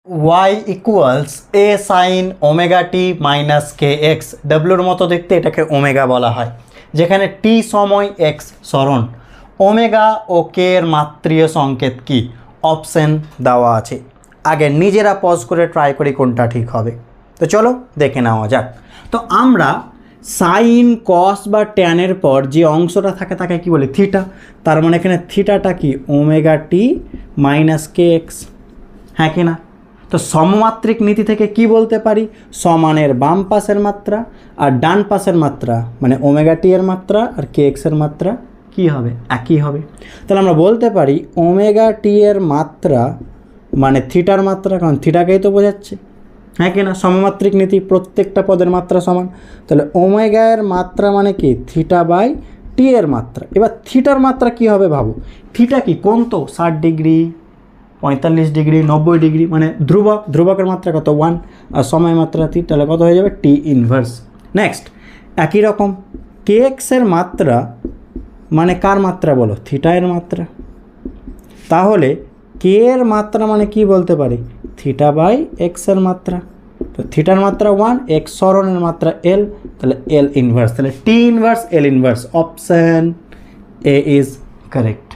y equals a sine omega t minus k x, ডাব্লুর মতো দেখতে এটাকে ওমেগা বলা হয়, যেখানে টি সময় এক্স সরণ। ওমেগা ও কে এর মাত্রীয় সংকেত কি? অপশন দেওয়া আছে। আগে নিজেরা পজ করে ট্রাই করি কোনটা ঠিক হবে। তো চলো দেখে নেওয়া যাক। তো আমরা সাইন কস বা ট্যানের পর যে অংশটা থাকে তাকে কি বলি? থিটা। তার মানে এখানে থিটাটা কি? Omega t minus k x, হ্যাঁ কি না? তো সমমাত্রিক নীতি থেকে কি বলতে পারি? সমানের বাম পাশের মাত্রা আর ডান পাশের মাত্রা মানে ওমেগা টি এর মাত্রা আর কে এক্সের মাত্রা কি হবে? একই হবে। তাহলে আমরা বলতে পারি ওমেগা টি এর মাত্রা মানে থিটার মাত্রা, কারণ থিটাকেই তো বোঝাচ্ছে, হ্যাঁ কি না? সমমাত্রিক নীতি, প্রত্যেকটা পদের মাত্রা সমান। তাহলে ওমেগা এর মাত্রা মানে কি? থিটা বাই টি এর মাত্রা। এবার থিটার মাত্রা কি হবে ভাবো? থিটা কি? কোণ তো 60 ডিগ্রি, 45 ডিগ্রি, 90 ডিগ্রি, মানে ধ্রুবক। ধ্রুবকের মাত্রা কত? 1, আর সময় মাত্রা টি, তাহলে কত হয়ে যাবে? টি ইনভার্স। নেক্সট একই রকম কে এক্সের মাত্রা মানে কার মাত্রা বলো? থিটা এর মাত্রা। তাহলে কে এর মাত্রা মানে কি বলতে পারি? থিটা বাই এক্সের মাত্রা। তো থিটার মাত্রা 1, এক্স সরণের মাত্রা এল, তাহলে এল ইনভার্স। তাহলে টি inverse L inverse, option A is correct.